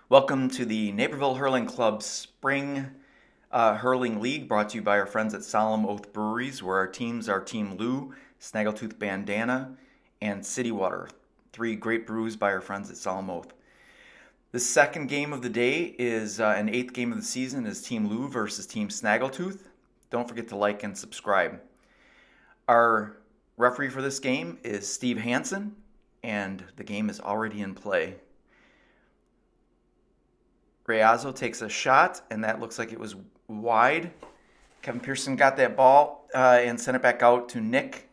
Welcome to the Naperville Hurling Club Spring Hurling League, brought to you by our friends at Solemn Oath Breweries, where our teams are Team Lou, Snaggletooth Bandana, and City Water. 3 great brews by our friends at Solemn Oath. The second game of the day is an 8th game of the season is Team Lou versus Team Snaggletooth. Don't forget to like and subscribe. Our referee for this game is Steve Hansen, and the game is already in play. Reazzo takes a shot, and that looks like it was wide. Kevin Pearson got that ball and sent it back out to Nick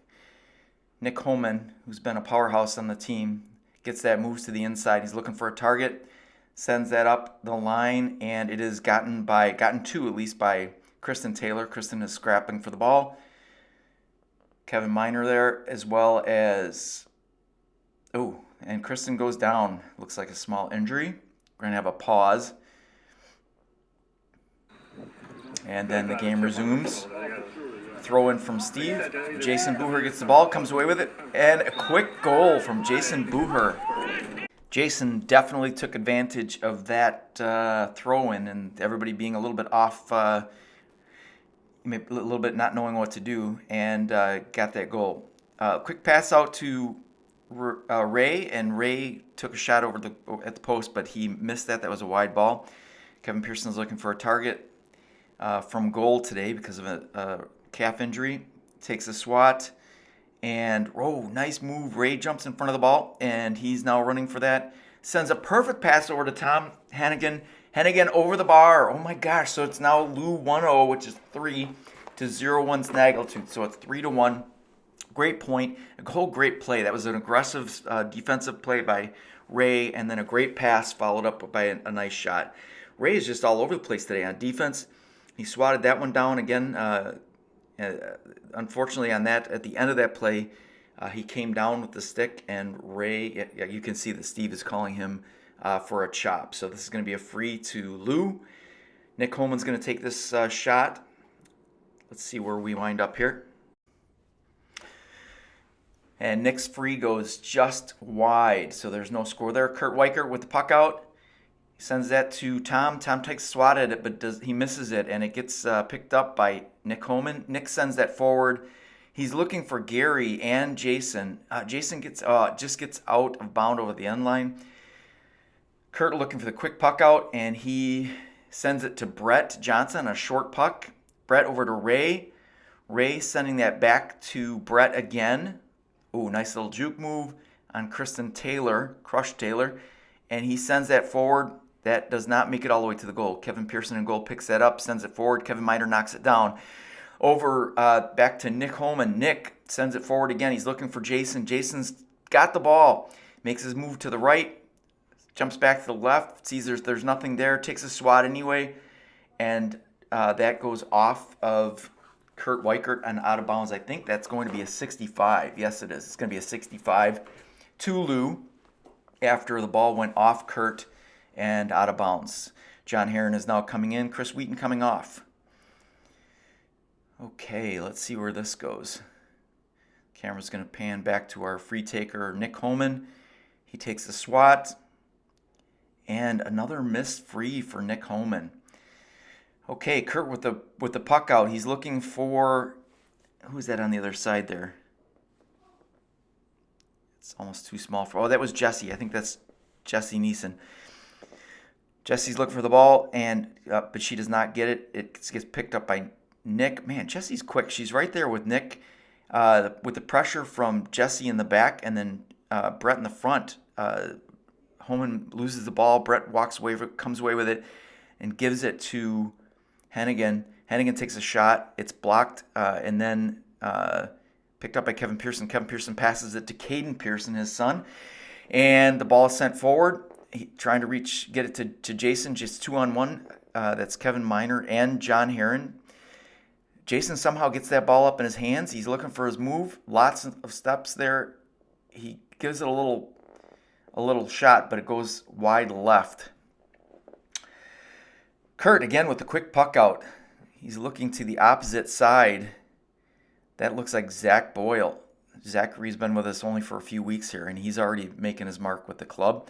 Homan, who's been a powerhouse on the team. Gets that, moves to the inside. He's looking for a target, sends that up the line, and it is gotten to at least by Kristen Taylor. Kristen is scrapping for the ball. Kevin Miner there, as well as and Kristen goes down. Looks like a small injury. We're gonna have a pause. And then the game resumes. Throw in from Steve. Jason Booher gets the ball, comes away with it, and a quick goal from Jason Booher. Jason definitely took advantage of that throw-in and everybody being a little bit off, a little bit not knowing what to do, and got that goal. Quick pass out to Ray, and Ray took a shot at the post, but he missed that. That was a wide ball. Kevin Pearson's looking for a target from goal today because of a calf injury. Takes a swat, and nice move. Ray jumps in front of the ball, and he's now running for that. Sends a perfect pass over to Tom HENEGAN. HENEGAN over the bar. Oh my gosh! So it's now Lou 1-0, which is 3-0 Snaggletooth. So it's 3-1. Great point. A whole great play. That was an aggressive defensive play by Ray, and then a great pass followed up by a nice shot. Ray is just all over the place today on defense. He swatted that one down again. Unfortunately, at the end of that play, he came down with the stick, and Ray, you can see that Steve is calling him for a chop. So this is going to be a free to Lou. Nick Coleman's going to take this shot. Let's see where we wind up here. And Nick's free goes just wide, so there's no score there. Kurt Weichert with the puck out. Sends that to Tom. Tom takes a swat at it, but he misses it, and it gets picked up by Nick Homan. Nick sends that forward. He's looking for Gary and Jason. Jason just gets out of bound over the end line. Kurt looking for the quick puck out, and he sends it to Brett Johnson, a short puck. Brett over to Ray. Ray sending that back to Brett again. Nice little juke move on Kristen Taylor, Crush Taylor, and he sends that forward. That does not make it all the way to the goal. Kevin Pearson in goal picks that up, sends it forward. Kevin Miner knocks it down. Over back to Nick Homan. Nick sends it forward again. He's looking for Jason. Jason's got the ball. Makes his move to the right. Jumps back to the left. Sees there's nothing there. Takes a swat anyway. And that goes off of Kurt Weichert and out of bounds. I think that's going to be a 65. Yes, it is. It's going to be a 65 to Lou after the ball went off Kurt and out of bounds. John Herron is now coming in. Chris Wheaton coming off. Okay, let's see where this goes. Camera's going to pan back to our free taker, Nick Homan. He takes the swat. And another missed free for Nick Homan. Okay, Kurt with the puck out. He's looking for, who's that on the other side there? It's almost too small for. That was Jesse. I think that's Jesse Neeson. Jesse's looking for the ball, and but she does not get it. It gets picked up by Nick. Man, Jesse's quick. She's right there with Nick, with the pressure from Jesse in the back, and then Brett in the front. Homan loses the ball. Brett walks away, comes away with it, and gives it to HENEGAN. HENEGAN takes a shot. It's blocked, and then picked up by Kevin Pearson. Kevin Pearson passes it to Caden Pearson, his son, and the ball is sent forward. Trying to get it to Jason, just 2-on-1. That's Kevin Miner and John Herron. Jason somehow gets that ball up in his hands. He's looking for his move. Lots of steps there. He gives it a little shot, but it goes wide left. Kurt again with the quick puck out. He's looking to the opposite side. That looks like Zach Boyle. Zachary's been with us only for a few weeks here, and he's already making his mark with the club.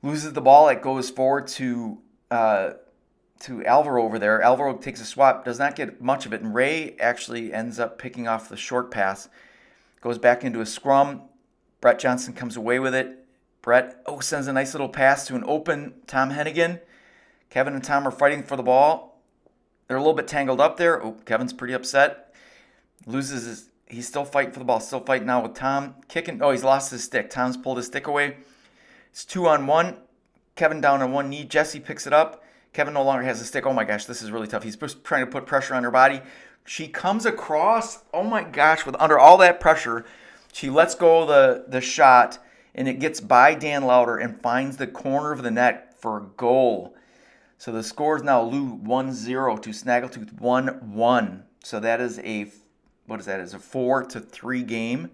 loses the ball. It goes forward to Alvaro over there. Alvaro takes a swap, does not get much of it, and Ray actually ends up picking off the short pass. Goes back into a scrum. Brett Johnson comes away with it. Brett sends a nice little pass to an open Tom HENEGAN. Kevin and Tom are fighting for the ball. They're a little bit tangled up there. Kevin's pretty upset. He's still fighting for the ball. Still fighting now with Tom. Kicking. He's lost his stick. Tom's pulled his stick away. It's 2-on-1. Kevin down on one knee. Jesse picks it up. Kevin no longer has a stick. Oh my gosh, this is really tough. He's trying to put pressure on her body. She comes across, oh my gosh, with under all that pressure, she lets go of the shot, and it gets by Dan Lauder and finds the corner of the net for a goal. So the score is now Lou 1-0 to Snaggletooth 1-1. So that is a 4-3 game.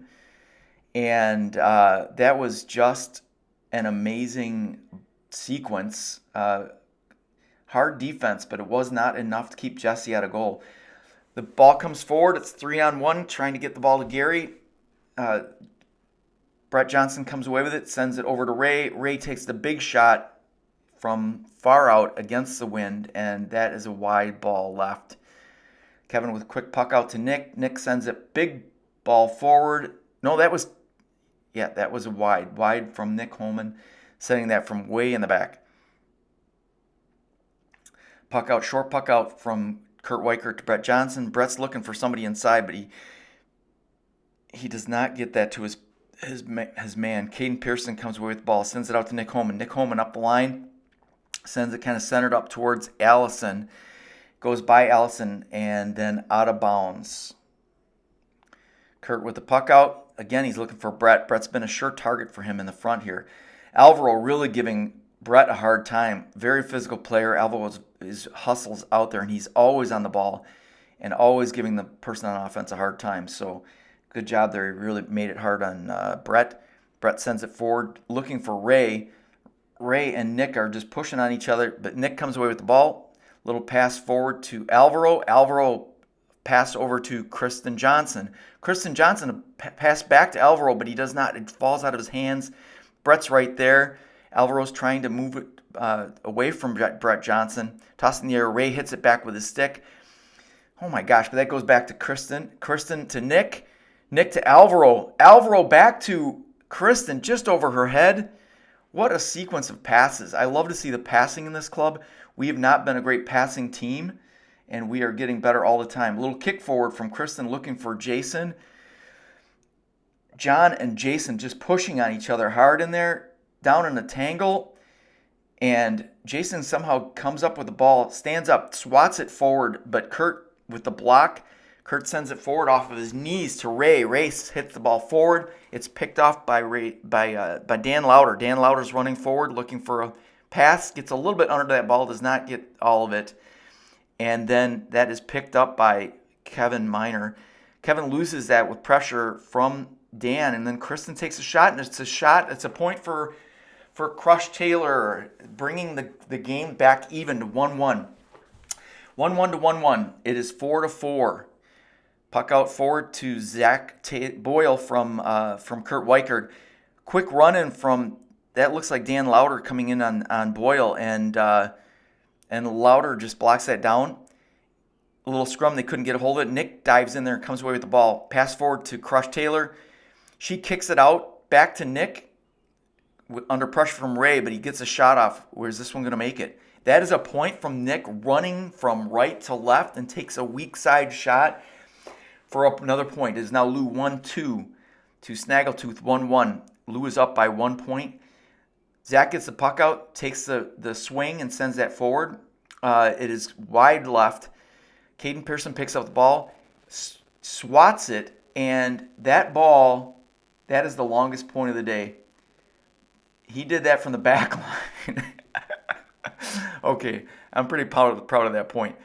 And that was just an amazing sequence. Hard defense, but it was not enough to keep Jesse out of goal. The ball comes forward. It's 3-on-1, trying to get the ball to Gary. Brett Johnson comes away with it, sends it over to Ray. Ray takes the big shot from far out against the wind, and that is a wide ball left. Kevin with a quick puck out to Nick. Nick sends it big ball forward. No, that was a wide from Nick Holman, sending that from way in the back. Short puck out from Kurt Weichert to Brett Johnson. Brett's looking for somebody inside, but he does not get that to his man. Caden Pearson comes away with the ball, sends it out to Nick Holman. Nick Holman up the line, sends it kind of centered up towards Allison. Goes by Allison and then out of bounds. Kurt with the puck out. Again, he's looking for Brett. Brett's been a sure target for him in the front here. Alvaro really giving Brett a hard time. Very physical player. Alvaro hustles out there, and he's always on the ball and always giving the person on offense a hard time. So good job there. He really made it hard on Brett. Brett sends it forward, looking for Ray. Ray and Nick are just pushing on each other, but Nick comes away with the ball. Little pass forward to Alvaro. Alvaro pass over to Kristen Johnson. Kristen Johnson pass back to Alvaro, but he does not. It falls out of his hands. Brett's right there. Alvaro's trying to move it away from Brett Johnson. Tossing the air. Ray hits it back with his stick. Oh my gosh, but that goes back to Kristen. Kristen to Nick. Nick to Alvaro. Alvaro back to Kristen just over her head. What a sequence of passes. I love to see the passing in this club. We have not been a great passing team, and we are getting better all the time. A little kick forward from Kristen looking for Jason. John and Jason just pushing on each other hard in there, down in a tangle, and Jason somehow comes up with the ball, stands up, swats it forward, but Kurt with the block, Kurt sends it forward off of his knees to Ray. Ray hits the ball forward. It's picked off by Dan Lauder. Dan Lauder's running forward, looking for a pass, gets a little bit under that ball, does not get all of it, and then that is picked up by Kevin Miner. Kevin loses that with pressure from Dan, and then Kristen takes a shot, and it's a point for Crush Taylor, bringing the game back even to 1-1. 1-1 to 1-1. It is 4-4. Puck out forward to Zach Boyle from Kurt Weichert. Quick run-in from, that looks like Dan Lauder coming in on Boyle, and Lauder just blocks that down. A little scrum, they couldn't get a hold of it. Nick dives in there and comes away with the ball. Pass forward to Crush Taylor. She kicks it out, back to Nick, under pressure from Ray, but he gets a shot off. Where's this one going to make it? That is a point from Nick running from right to left and takes a weak side shot for another point. It is now Lou 1-2 to Snaggletooth 1-1. Lou is up by 1 point. Zach gets the puck out, takes the swing and sends that forward. It is wide left. Caden Pearson picks up the ball, swats it, and that ball, that is the longest point of the day. He did that from the back line. Okay, I'm pretty proud of that point.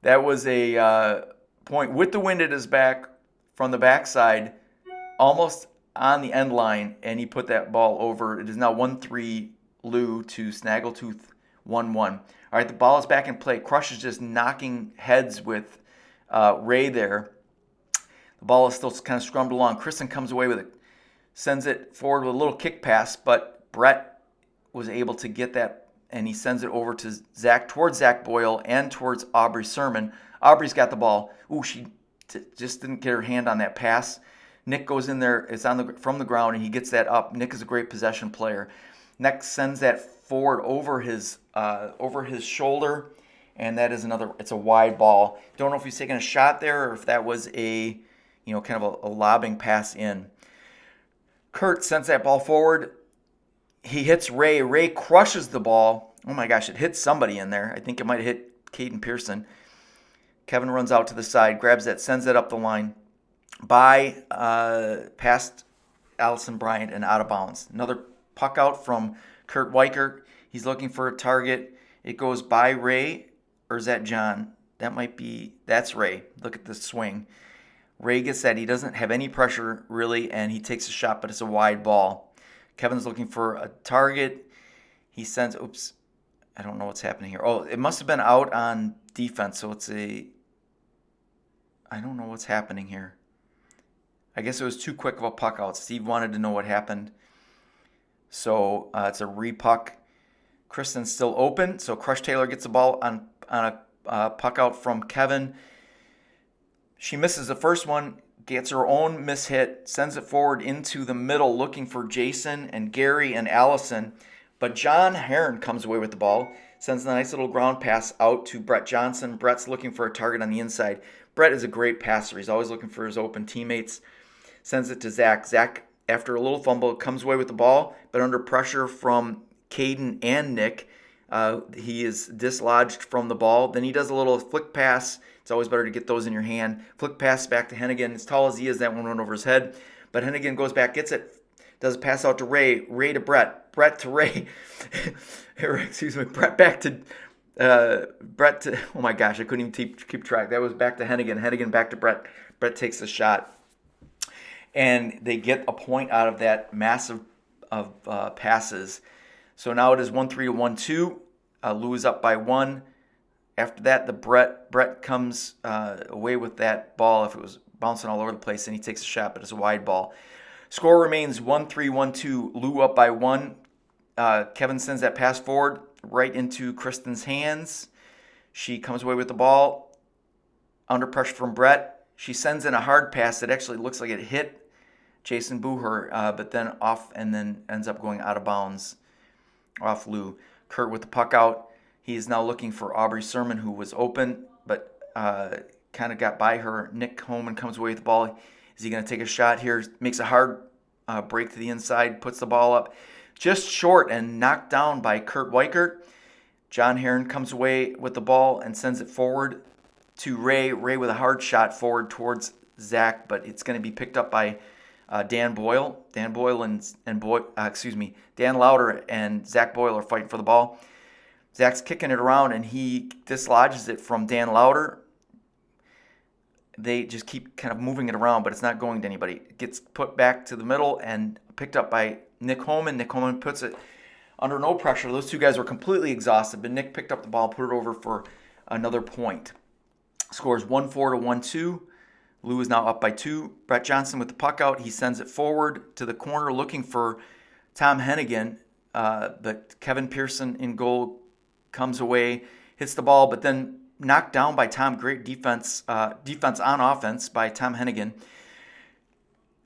That was a point with the wind at his back from the backside, almost on the end line, and he put that ball over. It is now 1-3 Lou to Snaggletooth 1-1. All right, the ball is back in play. Crush is just knocking heads with Ray there. The ball is still kind of scrummed along. Kristen comes away with it, sends it forward with a little kick pass, but Brett was able to get that, and he sends it over to Zach, towards Zach Boyle and towards Aubrey Sermon. Aubrey's got the ball. Ooh, she just didn't get her hand on that pass. Nick goes in there. It's from the ground, and he gets that up. Nick is a great possession player. Nick sends that forward over his shoulder, and that is it's a wide ball. Don't know if he's taking a shot there or if that was a, kind of a lobbing pass in. Kurt sends that ball forward. He hits Ray. Ray crushes the ball. Oh my gosh, it hit somebody in there. I think it might have hit Caden Pearson. Kevin runs out to the side, grabs that, sends it up the line past Allison Bryant and out of bounds. Another puck out from Kurt Weichert. He's looking for a target. It goes by Ray, or is that John? That's Ray. Look at the swing. Ray gets that. He doesn't have any pressure, really, and he takes a shot, but it's a wide ball. Kevin's looking for a target. He sends, I don't know what's happening here. Oh, it must have been out on defense, so I don't know what's happening here. I guess it was too quick of a puck out. Steve wanted to know what happened. So it's a re-puck. Kristen's still open, so Crush Taylor gets the ball on a puck out from Kevin. She misses the first one, gets her own miss hit, sends it forward into the middle looking for Jason and Gary and Allison. But John Heron comes away with the ball, sends a nice little ground pass out to Brett Johnson. Brett's looking for a target on the inside. Brett is a great passer. He's always looking for his open teammates. Sends it to Zach. Zach, after a little fumble, comes away with the ball, but under pressure from Caden and Nick, he is dislodged from the ball. Then he does a little flick pass. It's always better to get those in your hand. Flick pass back to HENEGAN. As tall as he is, that one went over his head. But HENEGAN goes back, gets it, does a pass out to Ray. Ray to Brett. Brett to Ray. Excuse me. Brett back to... Brett to... Oh my gosh, I couldn't even keep track. That was back to HENEGAN. HENEGAN back to Brett. Brett takes the shot. And they get a point out of that massive of passes. So now it is 1-3 to 1-2. Lou is up by 1. After that, Brett comes away with that ball. If it was bouncing all over the place, and he takes a shot, but it's a wide ball. Score remains 1-3, 1-2. Lou up by 1. Kevin sends that pass forward right into Kristen's hands. She comes away with the ball under pressure from Brett. She sends in a hard pass that actually looks like it hit Jason Booher, but then off and then ends up going out of bounds off Lou. Kurt with the puck out. He is now looking for Aubrey Sermon, who was open, but kind of got by her. Nick Holman comes away with the ball. Is he going to take a shot here? Makes a hard break to the inside, puts the ball up just short and knocked down by Kurt Weichert. John Heron comes away with the ball and sends it forward to Ray. Ray with a hard shot forward towards Zach, but it's going to be picked up by Dan Boyle. Dan Lauder and Zach Boyle are fighting for the ball. Zach's kicking it around, and he dislodges it from Dan Lauder. They just keep kind of moving it around, but it's not going to anybody. It gets put back to the middle and picked up by Nick Holman. Nick Holman puts it under no pressure. Those two guys were completely exhausted, but Nick picked up the ball, put it over for another point. Scores 1-4 to 1-2. Lou is now up by 2. Brett Johnson with the puck out. He sends it forward to the corner looking for Tom HENEGAN, but Kevin Pearson in goal comes away, hits the ball, but then knocked down by Tom. Great defense on offense by Tom HENEGAN.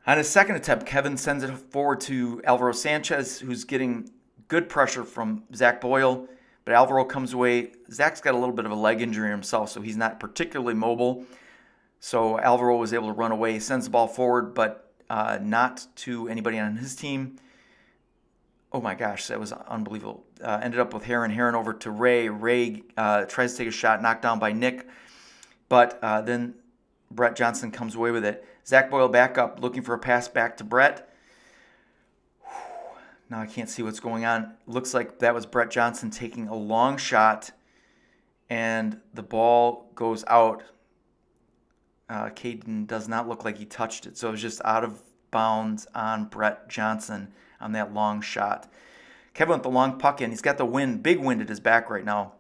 On his second attempt, Kevin sends it forward to Alvaro Sanchez, who's getting good pressure from Zach Boyle, but Alvaro comes away. Zach's got a little bit of a leg injury himself, so he's not particularly mobile. So Alvaro was able to run away. He sends the ball forward, but not to anybody on his team. Oh my gosh, that was unbelievable. Ended up with Heron. Heron over to Ray. Ray tries to take a shot, knocked down by Nick. But then Brett Johnson comes away with it. Zach Boyle back up, looking for a pass back to Brett. Now I can't see what's going on. Looks like that was Brett Johnson taking a long shot, and the ball goes out. Caden does not look like he touched it, so it was just out of bounds on Brett Johnson on that long shot. Kevin with the long puck in. He's got the wind, big wind at his back right now,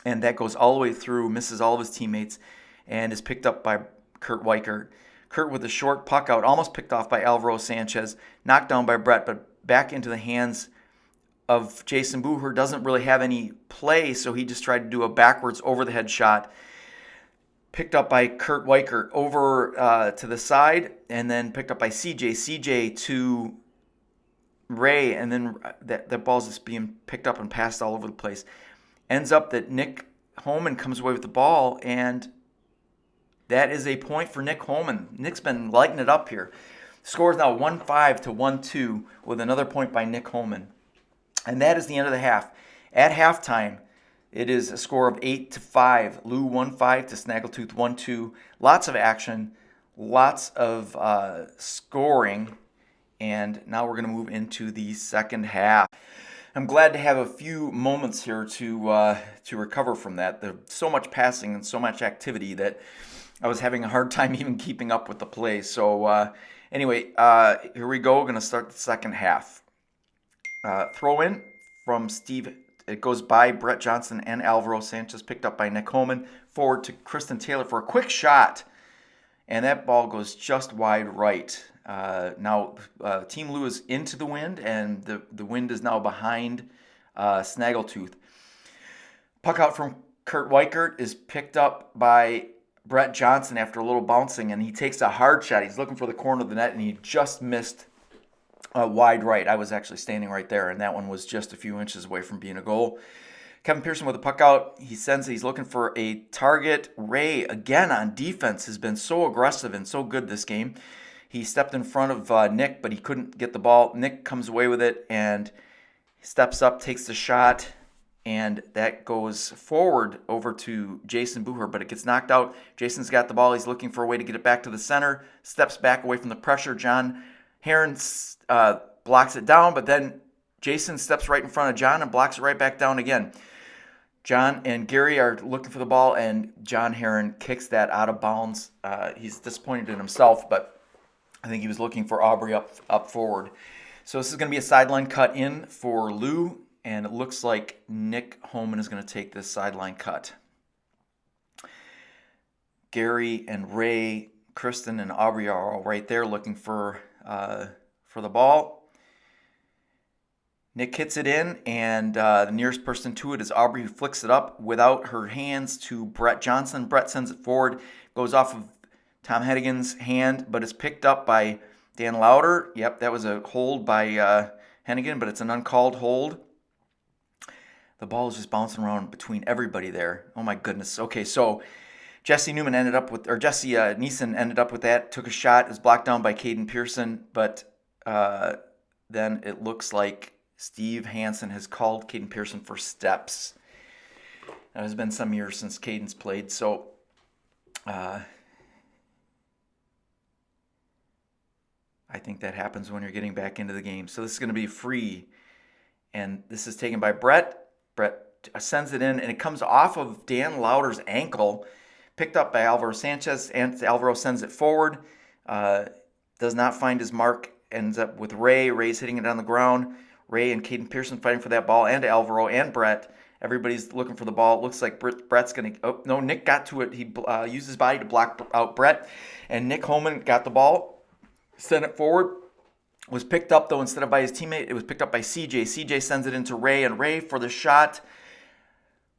and that goes all the way through, misses all of his teammates, and is picked up by Kurt Weichert. Kurt with a short puck out, almost picked off by Alvaro Sanchez, knocked down by Brett, but back into the hands of Jason Booher doesn't really have any play, so he just tried to do a backwards over-the-head shot. Picked up by Kurt Weichert over to the side, and then picked up by CJ. CJ to Ray, and then that ball's just being picked up and passed all over the place. Ends up that Nick Holman comes away with the ball, and that is a point for Nick Holman. Nick's been lighting it up here. The score is now 1-5 to 1-2 with another point by Nick Holman. And that is the end of the half. At halftime, it is a score of 8-5. Lou 1-5 to Snaggletooth 1-2. Lots of action, lots of scoring. And now we're going to move into the second half. I'm glad to have a few moments here to recover from that. There's so much passing and so much activity that I was having a hard time even keeping up with the play. So anyway, here we go. We're going to start the second half. Throw in from Steve. It goes by Brett Johnson and Alvaro Sanchez, picked up by Nick Holman. Forward to Kristen Taylor for a quick shot. And that ball goes just wide right. Now, Team Lou is into the wind, and the wind is now behind Snaggletooth. Puck out from Kurt Weichert is picked up by Brett Johnson after a little bouncing, and he takes a hard shot. He's looking for the corner of the net, and he just missed wide right. I was actually standing right there, and that one was just a few inches away from being a goal. Kevin Pearson with the puck out. He sends it. He's looking for a target. Ray, again on defense, has been so aggressive and so good this game. He stepped in front of Nick, but he couldn't get the ball. Nick comes away with it and steps up, takes the shot, and that goes forward over to Jason Booher, but it gets knocked out. Jason's got the ball. He's looking for a way to get it back to the center, steps back away from the pressure. John Heron blocks it down, but then Jason steps right in front of John and blocks it right back down again. John and Gary are looking for the ball, and John Heron kicks that out of bounds. He's disappointed in himself, but I think he was looking for Aubrey up forward. So this is going to be a sideline cut in for Lou, and it looks like Nick Holman is going to take this sideline cut. Gary and Ray, Kristen and Aubrey are all right there looking for the ball. Nick hits it in, and the nearest person to it is Aubrey, who flicks it up without her hands to Brett Johnson. Brett sends it forward, goes off of Tom Hennigan's hand, but it's picked up by Dan Lauder. Yep, that was a hold by Hennigan, but it's an uncalled hold. The ball is just bouncing around between everybody there. Oh my goodness. Okay, so Jesse Neeson ended up with that, took a shot, is blocked down by Caden Pearson, but then it looks like Steve Hansen has called Caden Pearson for steps. It has been some years since Caden's played, so I think that happens when you're getting back into the game. So this is going to be free, and this is taken by Brett. Brett sends it in, and it comes off of Dan Lauder's ankle, picked up by Alvaro Sanchez, and Alvaro sends it forward. Does not find his mark, ends up with Ray. Ray's hitting it on the ground. Ray and Caden Pearson fighting for that ball, and Alvaro and Brett. Everybody's looking for the ball. It looks like Brett's going to... Oh, no, Nick got to it. He used his body to block out Brett, and Nick Holman got the ball, sent it forward. Was picked up, though, instead of by his teammate. It was picked up by CJ. CJ sends it into Ray, and Ray for the shot.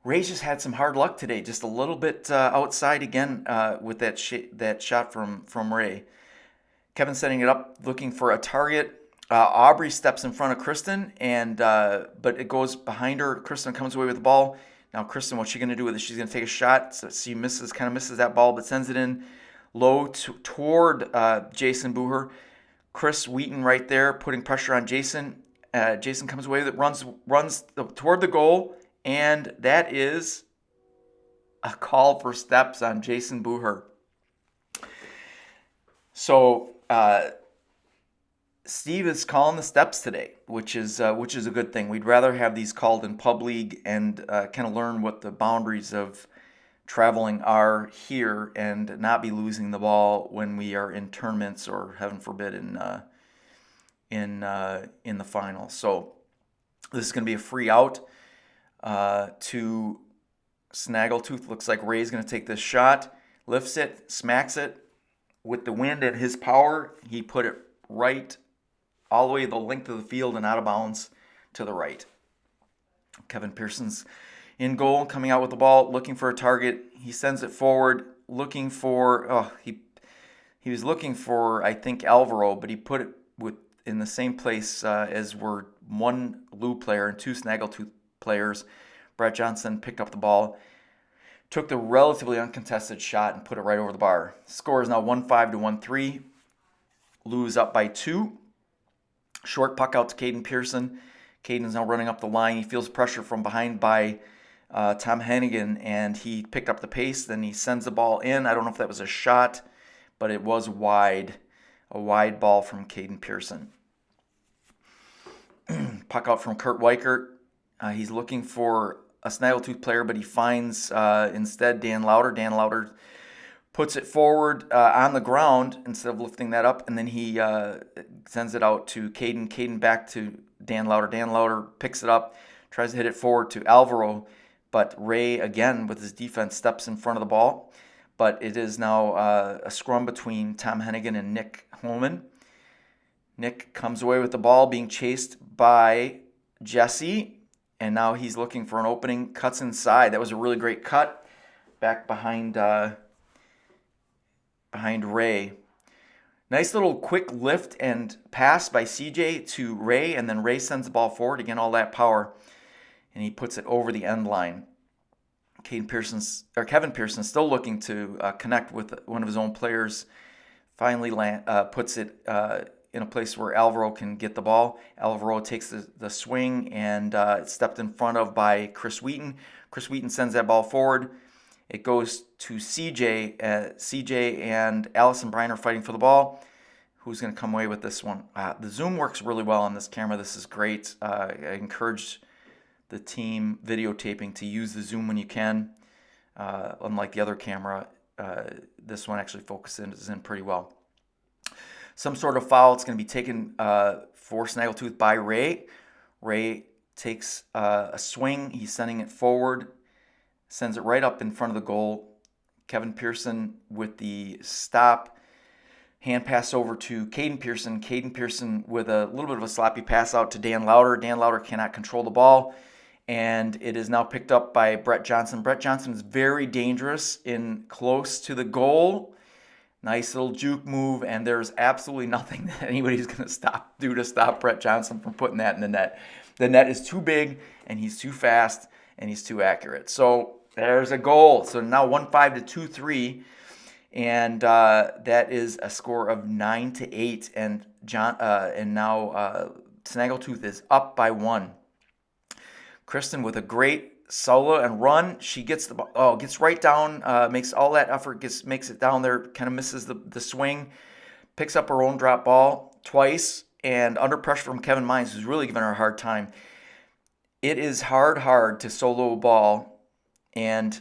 Ray's just had some hard luck today, just a little bit outside again with that shot from Ray. Kevin setting it up, looking for a target. Aubrey steps in front of Kristen, but it goes behind her. Kristen comes away with the ball. Now, Kristen, what's she going to do with it? She's going to take a shot. So she kind of misses that ball, but sends it in low toward Jason Booher. Chris Wheaton right there, putting pressure on Jason. Jason comes away with it, runs toward the goal, and that is a call for steps on Jason Booher. So Steve is calling the steps today, which is a good thing. We'd rather have these called in pub league and kind of learn what the boundaries of traveling are here and not be losing the ball when we are in tournaments or, heaven forbid, in the final. So this is going to be a free out to Snaggletooth. Looks like Ray's going to take this shot, lifts it, smacks it with the wind at his power. He put it right all the way the length of the field and out of bounds to the right. Kevin Pearson's in goal, coming out with the ball, looking for a target. He sends it forward, looking for, he was looking for, I think, Alvaro, but he put it in the same place as were one Lou player and two Snaggletooth players. Brett Johnson picked up the ball, took the relatively uncontested shot and put it right over the bar. Score is now 1-5 to 1-3. Lou's up by 2. Short puck out to Caden Pearson. Caden is now running up the line. He feels pressure from behind by Tom HENEGAN, and he picked up the pace. Then he sends the ball in. I don't know if that was a shot, but it was wide. A wide ball from Caden Pearson. Puck out from Kurt Weichert. He's looking for a Snaggletooth player, but he finds instead Dan Lauter. Dan Lauter puts it forward on the ground instead of lifting that up, and then he sends it out to Caden. Caden back to Dan Lauter. Dan Lauter picks it up, tries to hit it forward to Alvaro, but Ray, again, with his defense, steps in front of the ball. But it is now a scrum between Tom HENEGAN and Nick Holman. Nick comes away with the ball, being chased by Jesse, and now he's looking for an opening, cuts inside. That was a really great cut back behind Ray. Nice little quick lift and pass by CJ to Ray, and then Ray sends the ball forward. Again, all that power, and he puts it over the end line. Kevin Pearson still looking to connect with one of his own players. Finally puts it in a place where Alvaro can get the ball. Alvaro takes the swing, and it's stepped in front of by Chris Wheaton. Chris Wheaton sends that ball forward. It goes to CJ. CJ and Allison Bryan are fighting for the ball. Who's going to come away with this one? The zoom works really well on this camera. This is great. I encourage the team videotaping to use the zoom when you can. Unlike the other camera, this one actually focuses in pretty well. Some sort of foul. It's going to be taken for Snaggletooth by Ray. Ray takes a swing. He's sending it forward. Sends it right up in front of the goal. Kevin Pearson with the stop. Hand pass over to Caden Pearson. Caden Pearson with a little bit of a sloppy pass out to Dan Lauter. Dan Lauter cannot control the ball, and it is now picked up by Brett Johnson. Brett Johnson is very dangerous in close to the goal. Nice little juke move, and there's absolutely nothing that anybody's going to do to stop Brett Johnson from putting that in the net. The net is too big, and he's too fast, and he's too accurate. So there's a goal. So now 1-5 to 2-3, and that is a score of 9-8, and now Snaggletooth is up by 1. Kristen with a great solo and run. She gets the ball, gets right down, makes all that effort, makes it down there, kind of misses the swing, picks up her own drop ball twice, and under pressure from Kevin Mines, who's really giving her a hard time. It is hard to solo a ball, and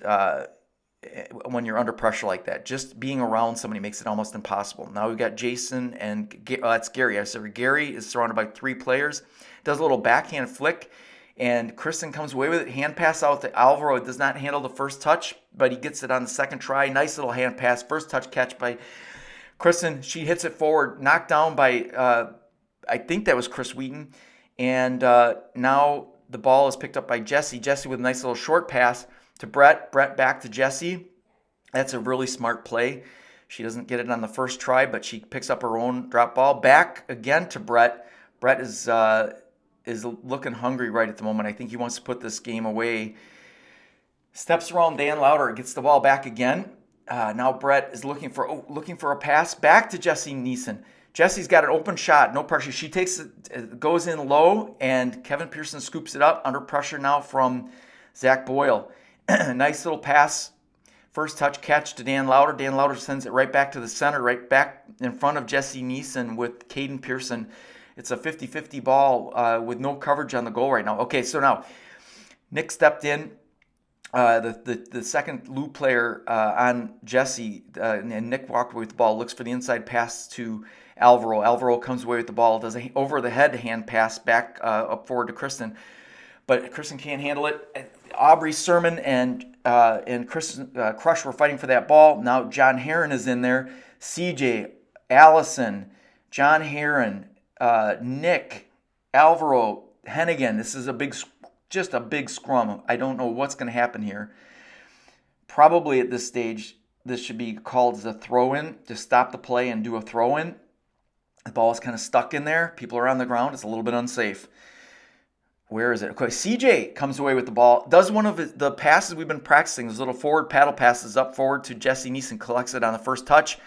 when you're under pressure like that, just being around somebody makes it almost impossible. Now we've got Jason and that's Gary. I said Gary is surrounded by 3 players. Does a little backhand flick, and Kristen comes away with it. Hand pass out to Alvaro. It does not handle the first touch, but he gets it on the second try. Nice little hand pass. First touch catch by Kristen. She hits it forward, knocked down by, I think that was Chris Wheaton. And now the ball is picked up by Jesse. Jesse with a nice little short pass to Brett. Brett back to Jesse. That's a really smart play. She doesn't get it on the first try, but she picks up her own drop ball. Back again to Brett. Brett is looking hungry right at the moment. I think he wants to put this game away. Steps around Dan Lauter, gets the ball back again. Now Brett is looking for a pass back to Jesse Neeson. Jesse's got an open shot, no pressure. She takes it, goes in low, and Kevin Pearson scoops it up under pressure now from Zach Boyle. Nice little pass. First touch catch to Dan Lauter. Dan Lauter sends it right back to the center, right back in front of Jesse Neeson with Caden Pearson. It's a 50-50 ball with no coverage on the goal right now. Okay, so now Nick stepped in. The second Lou player on Jesse, and Nick walked away with the ball, looks for the inside pass to Alvaro. Alvaro comes away with the ball, does a over-the-head hand pass back up forward to Kristen. But Kristen can't handle it. Aubrey Sermon and Kristen Crush were fighting for that ball. Now John Heron is in there. CJ, Allison, John Heron, Nick, Alvaro, HENEGAN. This is a big just a big scrum. I don't know what's going to happen here. Probably at this stage, this should be called as a throw-in. Just stop the play and do a throw-in. The ball is kind of stuck in there. People are on the ground. It's a little bit unsafe. Where is it? Okay, CJ comes away with the ball. Does one of the passes we've been practicing, those little forward paddle passes up forward to Jessie Neeson. Collects it on the first touch.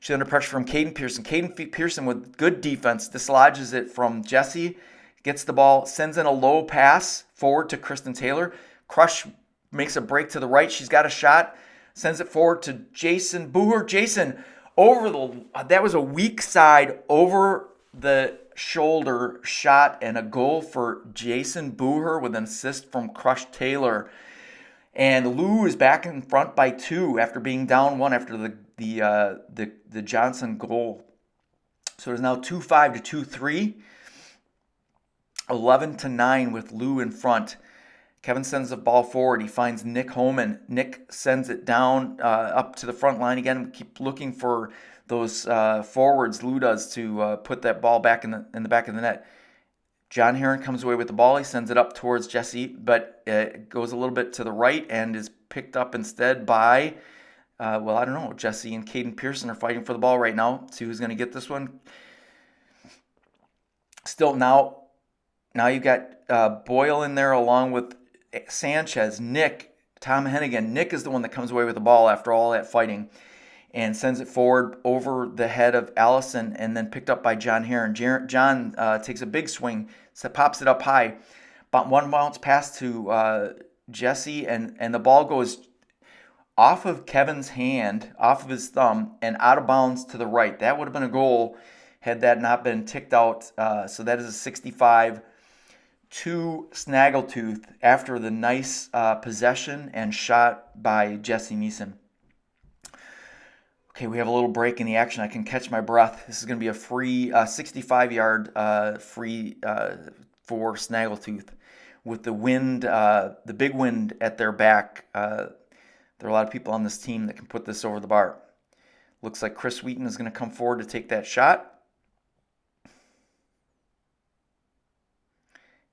She's under pressure from Caden Pearson. Caden Pearson with good defense dislodges it from Jessie. Gets the ball, sends in a low pass forward to Kristen Taylor. Crush makes a break to the right. She's got a shot. Sends it forward to Jason Booher. Jason that was a weak side over the shoulder shot and a goal for Jason Booher with an assist from Crush Taylor. And Lou is back in front by 2 after being down 1 after the Johnson goal. So it's now 2-5 to 2-3. 11-9 with Lou in front. Kevin sends the ball forward. He finds Nick Homan. Nick sends it down up to the front line again. Keep looking for those forwards. Lou does to put that ball back in the back of the net. John Heron comes away with the ball. He sends it up towards Jessie, but it goes a little bit to the right and is picked up instead by, I don't know. Jessie and Caden Pearson are fighting for the ball right now. See who's going to get this one. Still now you've got Boyle in there along with Sanchez, Nick, Tom HENEGAN. Nick is the one that comes away with the ball after all that fighting and sends it forward over the head of Allison and then picked up by John Heron. John takes a big swing, pops it up high. But one bounce pass to Jessie, and the ball goes off of Kevin's hand, off of his thumb, and out of bounds to the right. That would have been a goal had that not been ticked out. So that is a 65 to Snaggletooth after the nice possession and shot by Jessie Neeson. Okay, we have a little break in the action. I can catch my breath. This is going to be a free 65-yard free for Snaggletooth. With the wind, the big wind at their back, there are a lot of people on this team that can put this over the bar. Looks like Chris Wheaton is going to come forward to take that shot.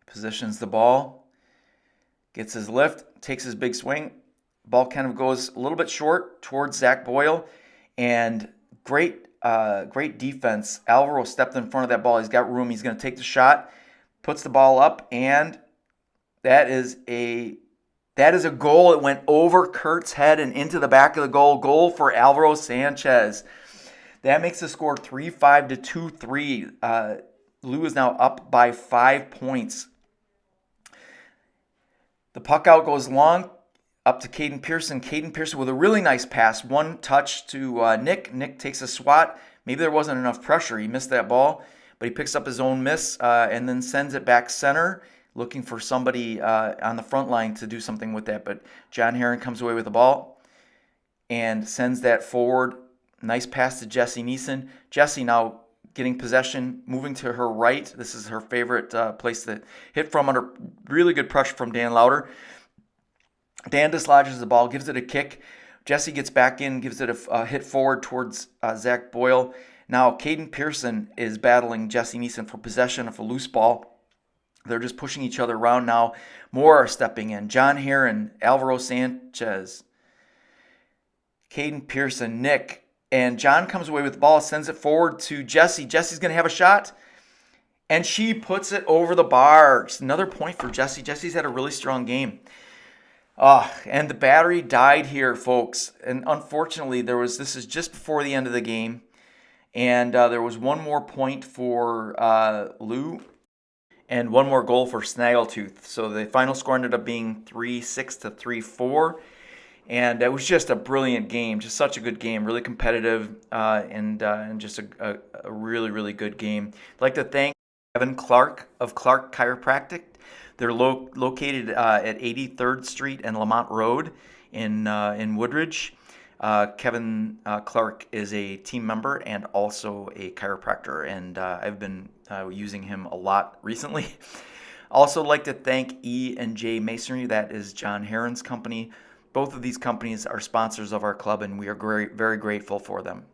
Positions the ball, gets his lift, takes his big swing. Ball kind of goes a little bit short towards Zach Boyle, and great defense. Alvaro stepped in front of that ball. He's got room. He's going to take the shot, puts the ball up, and that is a goal. It went over Kurt's head and into the back of the goal. Goal for Alvaro Sanchez. That makes the score 3-5 to 2-3. Lou is now up by 5 points. The puck out goes long up to Caden Pearson. Caden Pearson with a really nice pass. One touch to Nick. Nick takes a swat. Maybe there wasn't enough pressure. He missed that ball, but he picks up his own miss and then sends it back center, looking for somebody on the front line to do something with that. But John Heron comes away with the ball and sends that forward. Nice pass to Jessie Neeson. Jessie now getting possession, moving to her right. This is her favorite place to hit from under really good pressure from Dan Lauder. Dan dislodges the ball, gives it a kick. Jessie gets back in, gives it a hit forward towards Zach Boyle. Now Caden Pearson is battling Jessie Neeson for possession of a loose ball. They're just pushing each other around now. More are stepping in. John Heron, Alvaro Sanchez, Caden Pearson, Nick. And John comes away with the ball, sends it forward to Jessie. Jessie's going to have a shot, and she puts it over the bar. Just another point for Jessie. Jessie's had a really strong game. And the battery died here, folks. And unfortunately, this is just before the end of the game, and there was one more point for Lou and one more goal for Snaggletooth. So the final score ended up being 3-6 to 3-4. And it was just a brilliant game, just such a good game, really competitive, and just a really, really good game. I'd like to thank Kevin Clark of Clark Chiropractic. They're located at 83rd Street and Lamont Road in Woodridge. Kevin Clark is a team member and also a chiropractor, and I've been using him a lot recently. Also like to thank E&J Masonry. That is John Heron's company. Both of these companies are sponsors of our club, and we are very grateful for them.